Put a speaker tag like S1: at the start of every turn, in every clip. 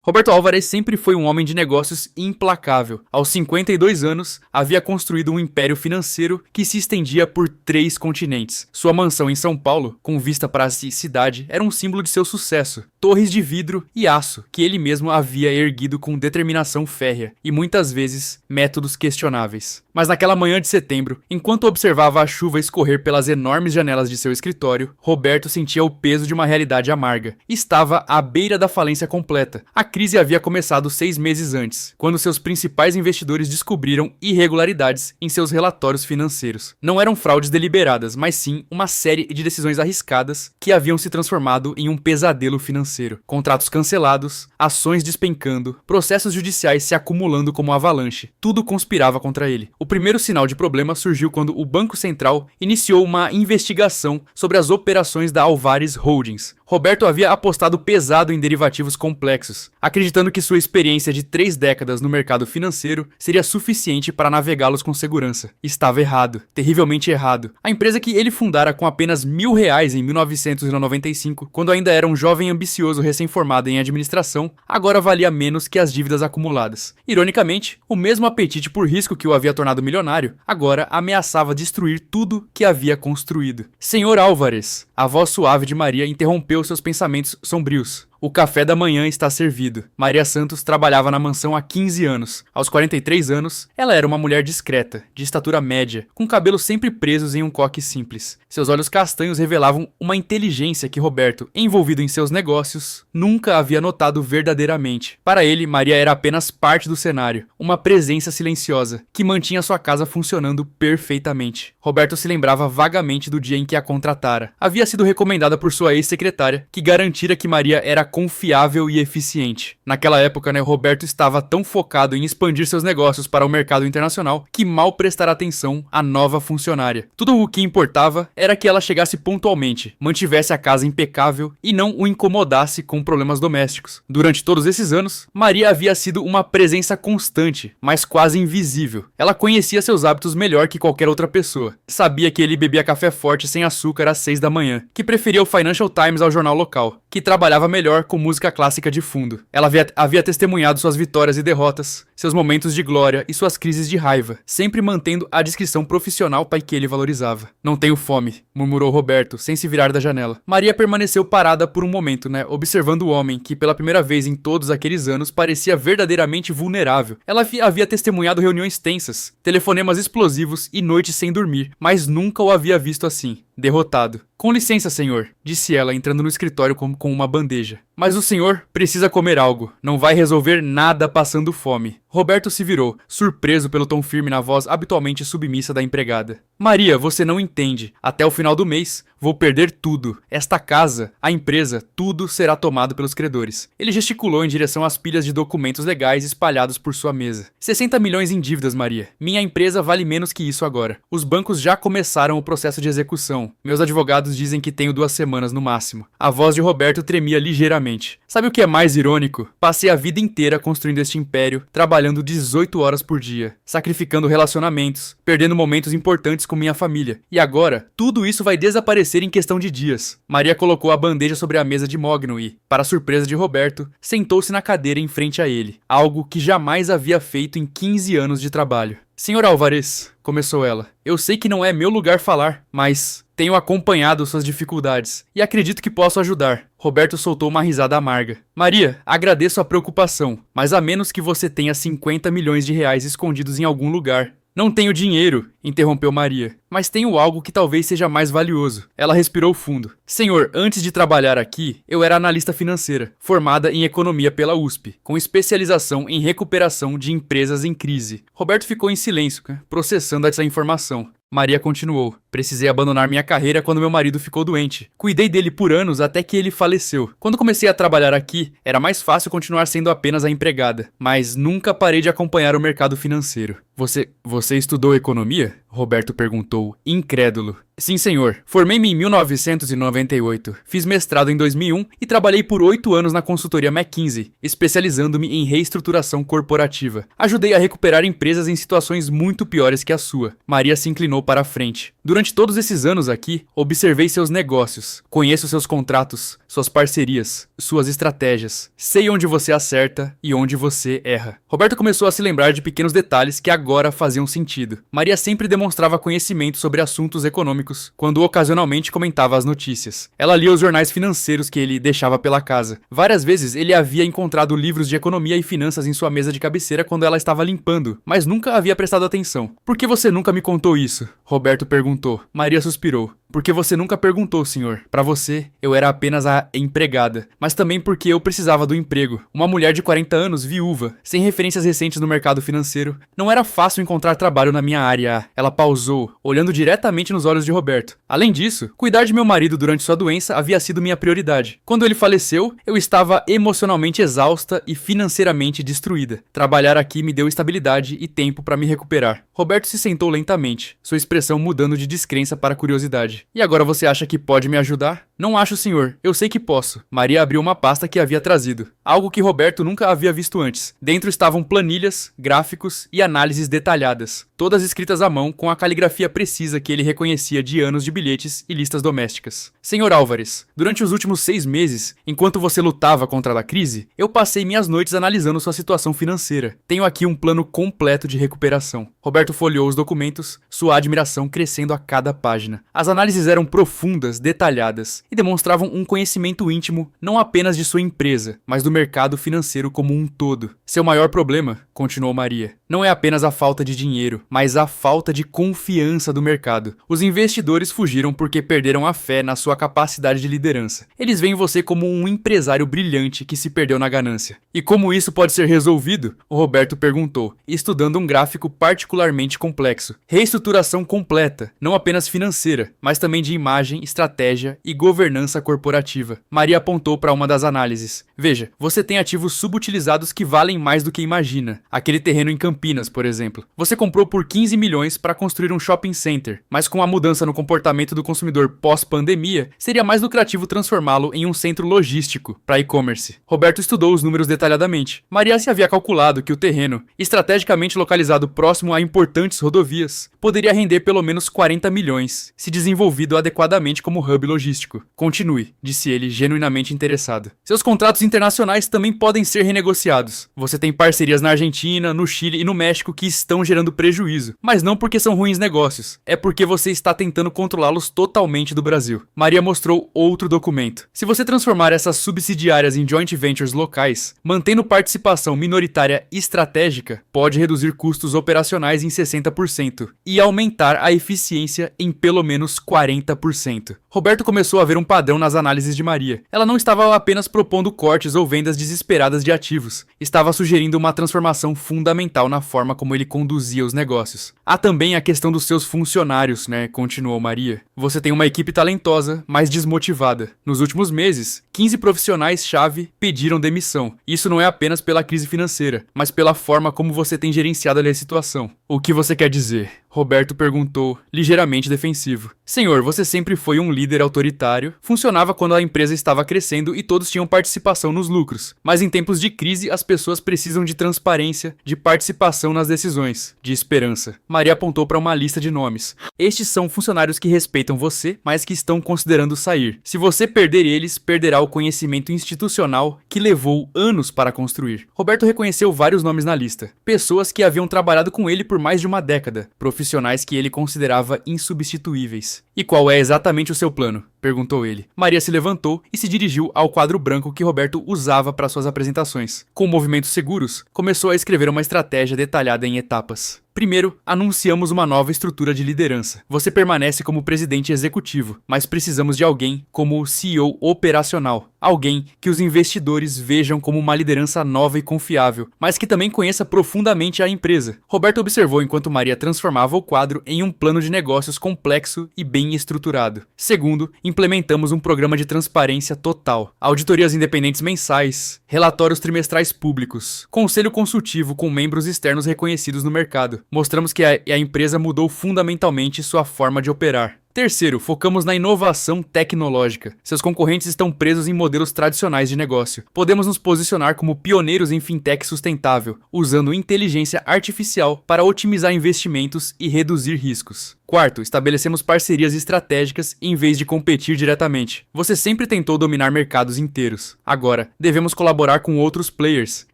S1: Roberto Álvares sempre foi um homem de negócios implacável. Aos 52 anos, havia construído um império financeiro que se estendia por 3 continentes. Sua mansão em São Paulo, com vista para a cidade, era um símbolo de seu sucesso. Torres de vidro e aço, que ele mesmo havia erguido com determinação férrea e muitas vezes métodos questionáveis. Mas naquela manhã de setembro, enquanto observava a chuva escorrer pelas enormes janelas de seu escritório, Roberto sentia o peso de uma realidade amarga. Estava à beira da falência completa. A crise havia começado 6 meses antes, quando seus principais investidores descobriram irregularidades em seus relatórios financeiros. Não eram fraudes deliberadas, mas sim uma série de decisões arriscadas que haviam se transformado em um pesadelo financeiro. Contratos cancelados, ações despencando, processos judiciais se acumulando como avalanche. Tudo conspirava contra ele. O primeiro sinal de problema surgiu quando o Banco Central iniciou uma investigação sobre as operações da Álvares Holdings. Roberto havia apostado pesado em derivativos complexos, acreditando que sua experiência de 3 décadas no mercado financeiro seria suficiente para navegá-los com segurança. Estava errado, terrivelmente errado. A empresa que ele fundara com apenas R$ 1.000 em 1995, quando ainda era um jovem ambicioso recém-formado em administração, agora valia menos que as dívidas acumuladas. Ironicamente, o mesmo apetite por risco que o havia tornado milionário, agora ameaçava destruir tudo que havia construído. Senhor Álvares, a voz suave de Maria interrompeu seus pensamentos sombrios. O café da manhã está servido. Maria Santos trabalhava na mansão há 15 anos. Aos 43 anos, ela era uma mulher discreta, de estatura média, com cabelos sempre presos em um coque simples. Seus olhos castanhos revelavam uma inteligência que Roberto, envolvido em seus negócios, nunca havia notado verdadeiramente. Para ele, Maria era apenas parte do cenário, uma presença silenciosa, que mantinha sua casa funcionando perfeitamente. Roberto se lembrava vagamente do dia em que a contratara. Havia sido recomendada por sua ex-secretária, que garantira que Maria era confiável e eficiente. Naquela época, Roberto estava tão focado em expandir seus negócios para o mercado internacional que mal prestara atenção à nova funcionária. Tudo o que importava era que ela chegasse pontualmente, mantivesse a casa impecável e não o incomodasse com problemas domésticos. Durante todos esses anos, Maria havia sido uma presença constante, mas quase invisível. Ela conhecia seus hábitos melhor que qualquer outra pessoa. Sabia que ele bebia café forte sem açúcar às 6 da manhã, que preferia o Financial Times ao jornal local, que trabalhava melhor com música clássica de fundo. Ela havia testemunhado suas vitórias e derrotas, seus momentos de glória e suas crises de raiva, sempre mantendo a discrição profissional para que ele valorizava. Não tenho fome, murmurou Roberto, sem se virar da janela. Maria permaneceu parada por um momento, observando o homem, que pela primeira vez em todos aqueles anos parecia verdadeiramente vulnerável. Ela havia testemunhado reuniões tensas, telefonemas explosivos e noites sem dormir, mas nunca o havia visto assim, derrotado. Com licença, senhor, disse ela, entrando no escritório com uma bandeja. Mas o senhor precisa comer algo. Não vai resolver nada passando fome. Roberto se virou, surpreso pelo tom firme na voz habitualmente submissa da empregada. Maria, você não entende. Até o final do mês, vou perder tudo. Esta casa, a empresa, tudo será tomado pelos credores. Ele gesticulou em direção às pilhas de documentos legais espalhados por sua mesa. 60 milhões em dívidas, Maria. Minha empresa vale menos que isso agora. Os bancos já começaram o processo de execução. Meus advogados dizem que tenho 2 semanas no máximo. A voz de Roberto tremia ligeiramente. Sabe o que é mais irônico? Passei a vida inteira construindo este império, trabalhando 18 horas por dia, sacrificando relacionamentos, perdendo momentos importantes com minha família. E agora, tudo isso vai desaparecer em questão de dias. Maria colocou a bandeja sobre a mesa de mogno e, para a surpresa de Roberto, sentou-se na cadeira em frente a ele, algo que jamais havia feito em 15 anos de trabalho. Senhor Álvares, começou ela, eu sei que não é meu lugar falar, mas tenho acompanhado suas dificuldades e acredito que posso ajudar. Roberto soltou uma risada amarga. Maria, agradeço a preocupação, mas a menos que você tenha 50 milhões de reais escondidos em algum lugar. Não tenho dinheiro, interrompeu Maria, mas tenho algo que talvez seja mais valioso. Ela respirou fundo. Senhor, antes de trabalhar aqui, eu era analista financeira, formada em economia pela USP, com especialização em recuperação de empresas em crise. Roberto ficou em silêncio, processando essa informação. Maria continuou. Precisei abandonar minha carreira quando meu marido ficou doente. Cuidei dele por anos até que ele faleceu. Quando comecei a trabalhar aqui, era mais fácil continuar sendo apenas a empregada. Mas nunca parei de acompanhar o mercado financeiro. Você estudou economia? Roberto perguntou, incrédulo. Sim, senhor. Formei-me em 1998. Fiz mestrado em 2001 e trabalhei por 8 anos na consultoria McKinsey, especializando-me em reestruturação corporativa. Ajudei a recuperar empresas em situações muito piores que a sua. Maria se inclinou para a frente. Durante todos esses anos aqui, observei seus negócios, conheço seus contratos, suas parcerias, suas estratégias. Sei onde você acerta e onde você erra. Roberto começou a se lembrar de pequenos detalhes que agora faziam sentido. Maria sempre demonstrava conhecimento sobre assuntos econômicos, quando ocasionalmente comentava as notícias. Ela lia os jornais financeiros que ele deixava pela casa. Várias vezes ele havia encontrado livros de economia e finanças em sua mesa de cabeceira quando ela estava limpando, mas nunca havia prestado atenção. Por que você nunca me contou isso? Roberto perguntou. Maria suspirou. Porque você nunca perguntou, senhor. Para você, eu era apenas a empregada. Mas também porque eu precisava do emprego. Uma mulher de 40 anos, viúva, sem referências recentes no mercado financeiro. Não era fácil encontrar trabalho na minha área. Ela pausou, olhando diretamente nos olhos de Roberto. Além disso, cuidar de meu marido durante sua doença havia sido minha prioridade. Quando ele faleceu, eu estava emocionalmente exausta e financeiramente destruída. Trabalhar aqui me deu estabilidade e tempo para me recuperar. Roberto se sentou lentamente, sua expressão mudando de descrença para curiosidade. E agora você acha que pode me ajudar? Não acho, senhor. Eu sei que posso. Maria abriu uma pasta que havia trazido. Algo que Roberto nunca havia visto antes. Dentro estavam planilhas, gráficos e análises detalhadas. Todas escritas à mão com a caligrafia precisa que ele reconhecia de anos de bilhetes e listas domésticas. Senhor Álvares, durante os últimos 6 meses, enquanto você lutava contra a crise, eu passei minhas noites analisando sua situação financeira. Tenho aqui um plano completo de recuperação. Roberto folheou os documentos, sua admiração crescendo a cada página. As análises eram profundas, detalhadas e demonstravam um conhecimento íntimo não apenas de sua empresa, mas do mercado financeiro como um todo. Seu maior problema, continuou Maria, não é apenas a falta de dinheiro, mas a falta de confiança do mercado. Os investidores fugiram porque perderam a fé na sua capacidade de liderança. Eles veem você como um empresário brilhante que se perdeu na ganância. E como isso pode ser resolvido? O Roberto perguntou, estudando um gráfico particularmente complexo. Reestruturação completa, não apenas financeira, mas também de imagem, estratégia e governança corporativa. Maria apontou para uma das análises. Veja, você tem ativos subutilizados que valem mais do que imagina. Aquele terreno em Campinas, por exemplo. Você comprou por 15 milhões para construir um shopping center, mas com a mudança no comportamento do consumidor pós-pandemia, seria mais lucrativo transformá-lo em um centro logístico para e-commerce. Roberto estudou os números detalhadamente. Maria se havia calculado que o terreno, estrategicamente localizado próximo a importantes rodovias, poderia render pelo menos 40 milhões, se desenvolvido adequadamente como hub logístico. Continue, disse ele, genuinamente interessado. Seus contratos internacionais também podem ser renegociados. Você tem parcerias na Argentina, no Chile e no México que estão gerando prejuízo, mas não porque são ruins negócios, é porque você está tentando controlá-los totalmente do Brasil. Maria mostrou outro documento. Se você transformar essas subsidiárias em joint ventures locais, mantendo participação minoritária estratégica, pode reduzir custos operacionais em 60% e aumentar a eficiência em pelo menos 40%. Roberto começou a ver um padrão nas análises de Maria. Ela não estava apenas propondo cortes ou vendas desesperadas de ativos, estava sugerindo uma transformação fundamental na forma como ele conduzia os negócios. Há também a questão dos seus funcionários, né? Continuou Maria. Você tem uma equipe talentosa, mas desmotivada. Nos últimos meses, 15 profissionais-chave pediram demissão. Isso não é apenas pela crise financeira, mas pela forma como você tem gerenciado a situação. O que você quer dizer? Roberto perguntou, ligeiramente defensivo. Senhor, você sempre foi um líder autoritário, funcionava quando a empresa estava crescendo e todos tinham participação nos lucros. Mas em tempos de crise, as pessoas precisam de transparência, de participação nas decisões, de esperança. Maria apontou para uma lista de nomes. Estes são funcionários que respeitam você, mas que estão considerando sair. Se você perder eles, perderá o conhecimento institucional que levou anos para construir. Roberto reconheceu vários nomes na lista. Pessoas que haviam trabalhado com ele por mais de uma década. Profissionais que ele considerava insubstituíveis. E qual é exatamente o seu plano? Perguntou ele. Maria se levantou e se dirigiu ao quadro branco que Roberto usava para suas apresentações. Com movimentos seguros, começou a escrever uma estratégia detalhada em etapas. Primeiro, anunciamos uma nova estrutura de liderança. Você permanece como presidente executivo, mas precisamos de alguém como CEO operacional. Alguém que os investidores vejam como uma liderança nova e confiável, mas que também conheça profundamente a empresa. Roberto observou enquanto Maria transformava o quadro em um plano de negócios complexo e bem estruturado. Segundo, implementamos um programa de transparência total. Auditorias independentes mensais, relatórios trimestrais públicos, conselho consultivo com membros externos reconhecidos no mercado. Mostramos que a empresa mudou fundamentalmente sua forma de operar. Terceiro, focamos na inovação tecnológica. Seus concorrentes estão presos em modelos tradicionais de negócio. Podemos nos posicionar como pioneiros em fintech sustentável, usando inteligência artificial para otimizar investimentos e reduzir riscos. Quarto, estabelecemos parcerias estratégicas em vez de competir diretamente. Você sempre tentou dominar mercados inteiros. Agora, devemos colaborar com outros players,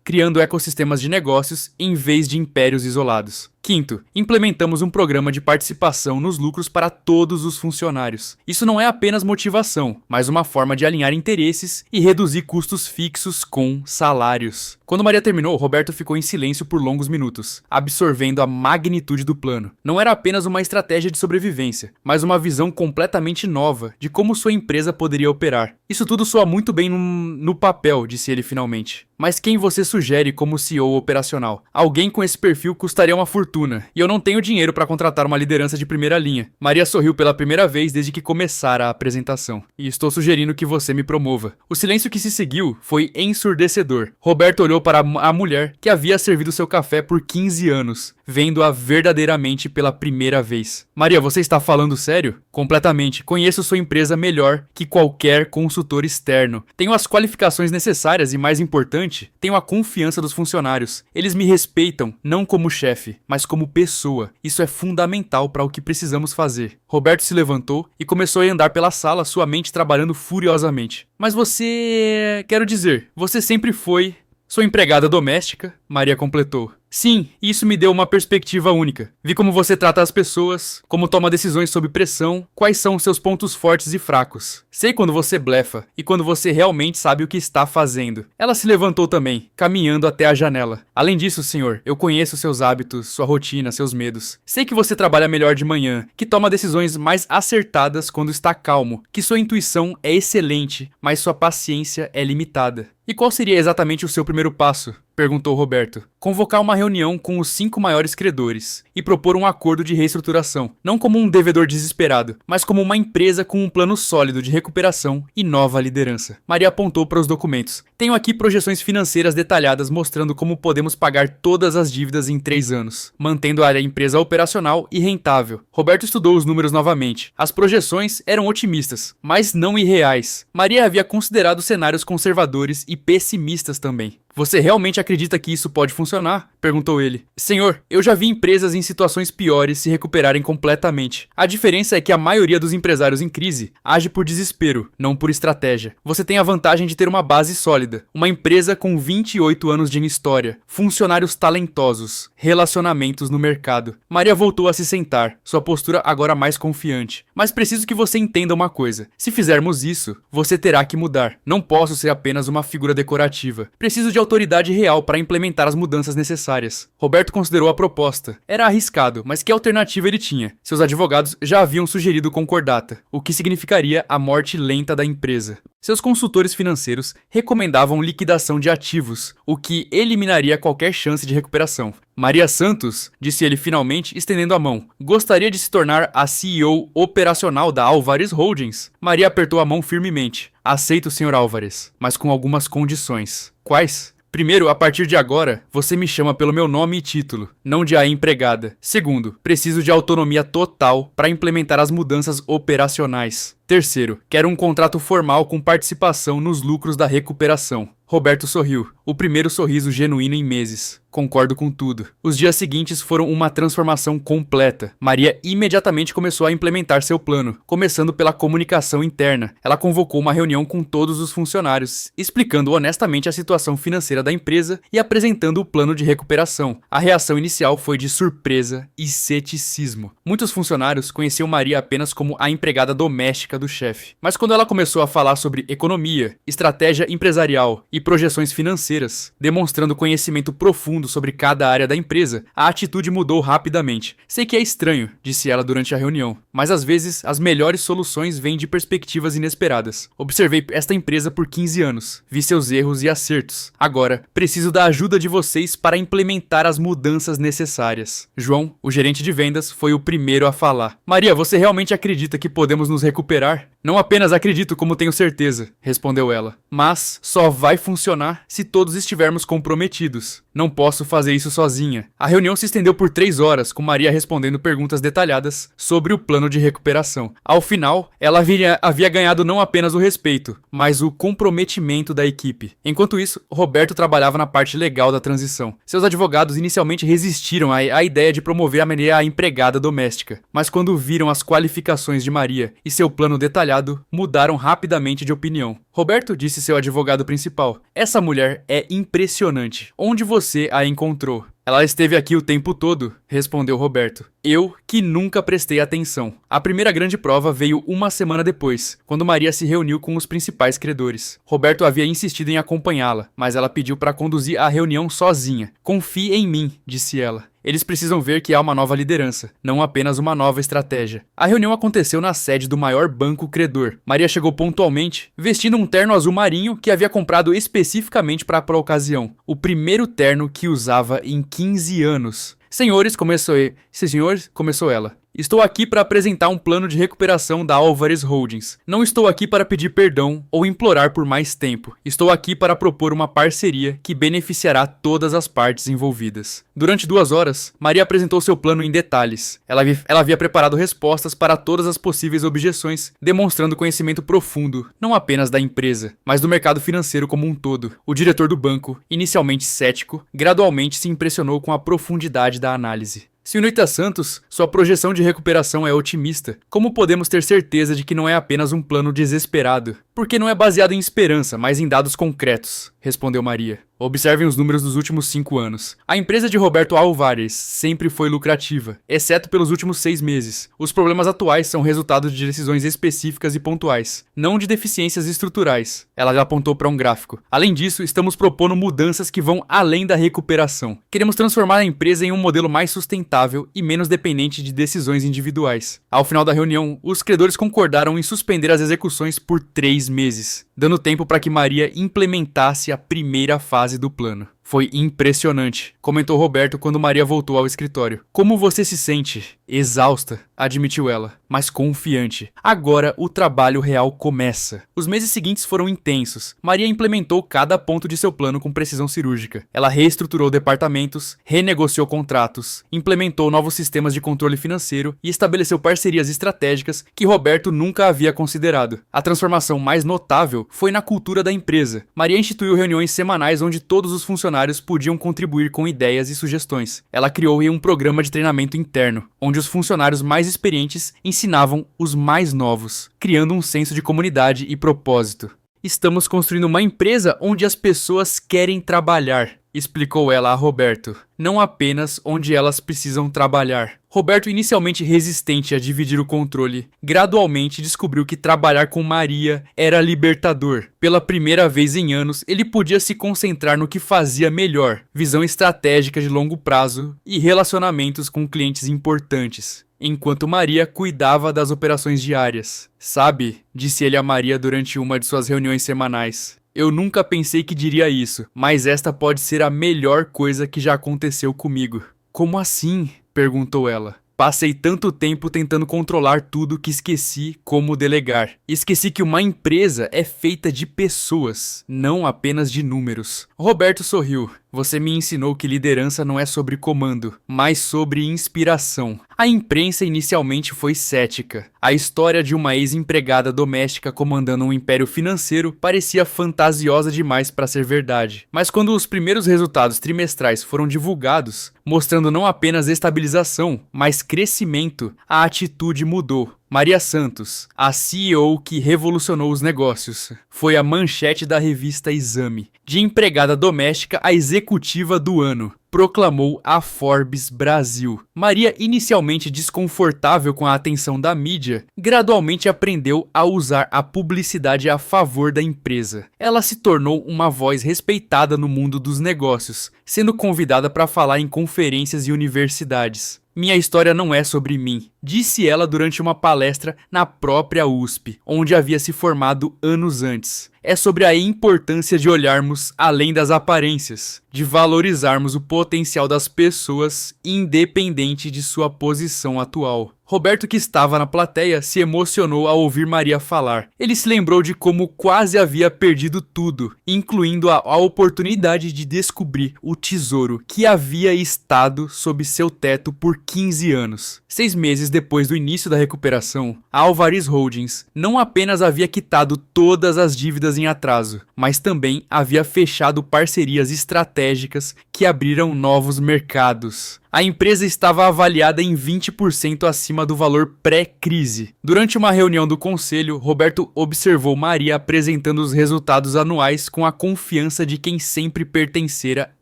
S1: criando ecossistemas de negócios em vez de impérios isolados. Quinto, implementamos um programa de participação nos lucros para todos os funcionários. Isso não é apenas motivação, mas uma forma de alinhar interesses e reduzir custos fixos com salários. Quando Maria terminou, Roberto ficou em silêncio por longos minutos, absorvendo a magnitude do plano. Não era apenas uma estratégia de sobrevivência, mas uma visão completamente nova de como sua empresa poderia operar. Isso tudo soa muito bem no papel, disse ele finalmente. Mas quem você sugere como CEO operacional? Alguém com esse perfil custaria uma fortuna, e eu não tenho dinheiro para contratar uma liderança de primeira linha. Maria sorriu pela primeira vez desde que começara a apresentação. E estou sugerindo que você me promova. O silêncio que se seguiu foi ensurdecedor. Roberto olhou para a mulher que havia servido seu café por 15 anos, vendo-a verdadeiramente pela primeira vez. Maria, você está falando sério? Completamente. Conheço sua empresa melhor que qualquer consultor externo. Tenho as qualificações necessárias e, mais importante, tenho a confiança dos funcionários. Eles me respeitam, não como chefe, mas como pessoa. Isso é fundamental para o que precisamos fazer. Roberto se levantou e começou a andar pela sala, sua mente trabalhando furiosamente. Mas você... quero dizer, você sempre foi... Sua empregada doméstica, Maria completou. Sim, isso me deu uma perspectiva única. Vi como você trata as pessoas, como toma decisões sob pressão, quais são seus pontos fortes e fracos. Sei quando você blefa e quando você realmente sabe o que está fazendo. Ela se levantou também, caminhando até a janela. Além disso, senhor, eu conheço seus hábitos, sua rotina, seus medos. Sei que você trabalha melhor de manhã, que toma decisões mais acertadas quando está calmo, que sua intuição é excelente, mas sua paciência é limitada. E qual seria exatamente o seu primeiro passo? Perguntou Roberto. Convocar uma reunião com os 5 maiores credores e propor um acordo de reestruturação, não como um devedor desesperado, mas como uma empresa com um plano sólido de recuperação e nova liderança. Maria apontou para os documentos. Tenho aqui projeções financeiras detalhadas mostrando como podemos pagar todas as dívidas em 3 anos, mantendo a empresa operacional e rentável. Roberto estudou os números novamente. As projeções eram otimistas, mas não irreais. Maria havia considerado cenários conservadores e pessimistas também. Você realmente acredita que isso pode funcionar? Perguntou ele. Senhor, eu já vi empresas em situações piores se recuperarem completamente. A diferença é que a maioria dos empresários em crise age por desespero, não por estratégia. Você tem a vantagem de ter uma base sólida, uma empresa com 28 anos de história, funcionários talentosos, relacionamentos no mercado. Maria voltou a se sentar, sua postura agora mais confiante. Mas preciso que você entenda uma coisa. Se fizermos isso, você terá que mudar. Não posso ser apenas uma figura decorativa. Preciso de autoridade real para implementar as mudanças necessárias. Roberto considerou a proposta. Era arriscado, mas que alternativa ele tinha? Seus advogados já haviam sugerido concordata, o que significaria a morte lenta da empresa. Seus consultores financeiros recomendavam liquidação de ativos, o que eliminaria qualquer chance de recuperação. Maria Santos, disse ele finalmente, estendendo a mão, gostaria de se tornar a CEO operacional da Álvares Holdings. Maria apertou a mão firmemente. Aceito, Sr. Álvares, mas com algumas condições. Quais? Primeiro, a partir de agora, você me chama pelo meu nome e título, não de a empregada. Segundo, preciso de autonomia total para implementar as mudanças operacionais. Terceiro, quero um contrato formal com participação nos lucros da recuperação. Roberto sorriu, o primeiro sorriso genuíno em meses. Concordo com tudo. Os dias seguintes foram uma transformação completa. Maria imediatamente começou a implementar seu plano, começando pela comunicação interna. Ela convocou uma reunião com todos os funcionários, explicando honestamente a situação financeira da empresa e apresentando o plano de recuperação. A reação inicial foi de surpresa e ceticismo. Muitos funcionários conheciam Maria apenas como a empregada doméstica do chefe. Mas quando ela começou a falar sobre economia, estratégia empresarial e projeções financeiras, demonstrando conhecimento profundo sobre cada área da empresa, a atitude mudou rapidamente. Sei que é estranho, disse ela durante a reunião, mas às vezes as melhores soluções vêm de perspectivas inesperadas. Observei esta empresa por 15 anos, vi seus erros e acertos. Agora, preciso da ajuda de vocês para implementar as mudanças necessárias. João, o gerente de vendas, foi o primeiro a falar. Maria, você realmente acredita que podemos nos recuperar liderar? Não apenas acredito, como tenho certeza, respondeu ela. Mas só vai funcionar se todos estivermos comprometidos. Não posso fazer isso sozinha. A reunião se estendeu por 3 horas, com Maria respondendo perguntas detalhadas sobre o plano de recuperação. Ao final, ela havia ganhado não apenas o respeito, mas o comprometimento da equipe. Enquanto isso, Roberto trabalhava na parte legal da transição. Seus advogados inicialmente resistiram à ideia de promover a Maria a empregada doméstica, mas quando viram as qualificações de Maria e seu plano detalhado, mudaram rapidamente de opinião. Roberto disse seu advogado principal: "Essa mulher é impressionante. Onde você a encontrou?" "Ela esteve aqui o tempo todo", respondeu Roberto. "Eu que nunca prestei atenção." A primeira grande prova veio uma semana depois, quando Maria se reuniu com os principais credores. Roberto havia insistido em acompanhá-la, mas ela pediu para conduzir a reunião sozinha. "Confie em mim", disse ela. "Eles precisam ver que há uma nova liderança, não apenas uma nova estratégia." A reunião aconteceu na sede do maior banco credor. Maria chegou pontualmente, vestindo um terno azul marinho que havia comprado especificamente para a ocasião. O primeiro terno que usava em 15 anos. Senhores, começou ela. "Estou aqui para apresentar um plano de recuperação da Álvares Holdings. Não estou aqui para pedir perdão ou implorar por mais tempo. Estou aqui para propor uma parceria que beneficiará todas as partes envolvidas." Durante 2 horas, Maria apresentou seu plano em detalhes. Ela havia preparado respostas para todas as possíveis objeções, demonstrando conhecimento profundo, não apenas da empresa, mas do mercado financeiro como um todo. O diretor do banco, inicialmente cético, gradualmente se impressionou com a profundidade da análise. "Sr. Noita Santos, sua projeção de recuperação é otimista. Como podemos ter certeza de que não é apenas um plano desesperado? Porque não é baseado em esperança, mas em dados concretos", respondeu Maria. "Observem os números dos últimos 5 anos. A empresa de Roberto Álvares sempre foi lucrativa, exceto pelos últimos 6 meses. Os problemas atuais são resultado de decisões específicas e pontuais, não de deficiências estruturais." Ela já apontou para um gráfico. "Além disso, estamos propondo mudanças que vão além da recuperação. Queremos transformar a empresa em um modelo mais sustentável e menos dependente de decisões individuais." Ao final da reunião, os credores concordaram em suspender as execuções por 3 meses, dando tempo para que Maria implementasse a primeira fase do plano. "Foi impressionante", comentou Roberto quando Maria voltou ao escritório. "Como você se sente?" "Exausta", admitiu ela, "mas confiante. Agora o trabalho real começa." Os meses seguintes foram intensos. Maria implementou cada ponto de seu plano com precisão cirúrgica. Ela reestruturou departamentos, renegociou contratos, implementou novos sistemas de controle financeiro e estabeleceu parcerias estratégicas que Roberto nunca havia considerado. A transformação mais notável foi na cultura da empresa. Maria instituiu reuniões semanais onde todos os funcionários podiam contribuir com ideias e sugestões. Ela criou um programa de treinamento interno, onde os funcionários mais experientes ensinavam os mais novos, criando um senso de comunidade e propósito. "Estamos construindo uma empresa onde as pessoas querem trabalhar", explicou ela a Roberto. "Não apenas onde elas precisam trabalhar." Roberto, inicialmente resistente a dividir o controle, gradualmente descobriu que trabalhar com Maria era libertador. Pela primeira vez em anos, ele podia se concentrar no que fazia melhor: visão estratégica de longo prazo e relacionamentos com clientes importantes, enquanto Maria cuidava das operações diárias. "Sabe", disse ele a Maria durante uma de suas reuniões semanais, "eu nunca pensei que diria isso, mas esta pode ser a melhor coisa que já aconteceu comigo." "Como assim?", perguntou ela. "Passei tanto tempo tentando controlar tudo que esqueci como delegar. Esqueci que uma empresa é feita de pessoas, não apenas de números." Roberto sorriu. "Você me ensinou que liderança não é sobre comando, mas sobre inspiração." A imprensa inicialmente foi cética. A história de uma ex-empregada doméstica comandando um império financeiro parecia fantasiosa demais para ser verdade. Mas quando os primeiros resultados trimestrais foram divulgados, mostrando não apenas estabilização, mas crescimento, a atitude mudou. Maria Santos, a CEO que revolucionou os negócios, foi a manchete da revista Exame. De empregada doméstica a executiva do ano, proclamou a Forbes Brasil. Maria, inicialmente desconfortável com a atenção da mídia, gradualmente aprendeu a usar a publicidade a favor da empresa. Ela se tornou uma voz respeitada no mundo dos negócios, sendo convidada para falar em conferências e universidades. "Minha história não é sobre mim", disse ela durante uma palestra na própria USP, onde havia se formado anos antes. É sobre a importância de olharmos além das aparências, de valorizarmos o potencial das pessoas, independente de sua posição atual. Roberto, que estava na plateia, se emocionou ao ouvir Maria falar. Ele se lembrou de como quase havia perdido tudo, incluindo a oportunidade de descobrir o tesouro que havia estado sob seu teto por 15 anos. 6 meses depois do início da recuperação, a Alvaris Holdings não apenas havia quitado todas as dívidas em atraso, mas também havia fechado parcerias estratégicas que abriram novos mercados. A empresa estava avaliada em 20% acima do valor pré-crise. Durante uma reunião do conselho, Roberto observou Maria apresentando os resultados anuais com a confiança de quem sempre pertencera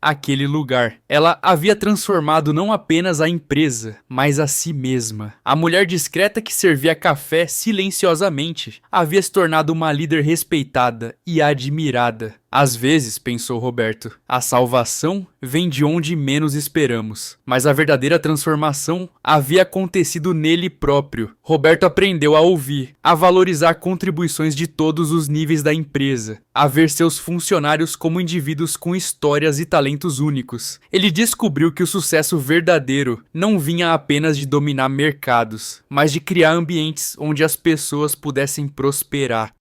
S1: àquele lugar. Ela havia transformado não apenas a empresa, mas a si mesma. A mulher discreta que servia café silenciosamente havia se tornado uma líder respeitada e admirada. Às vezes, pensou Roberto, a salvação vem de onde menos esperamos, mas a verdadeira transformação havia acontecido nele próprio. Roberto aprendeu a ouvir, a valorizar contribuições de todos os níveis da empresa, a ver seus funcionários como indivíduos com histórias e talentos únicos. Ele descobriu que o sucesso verdadeiro não vinha apenas de dominar mercados, mas de criar ambientes onde as pessoas pudessem prosperar.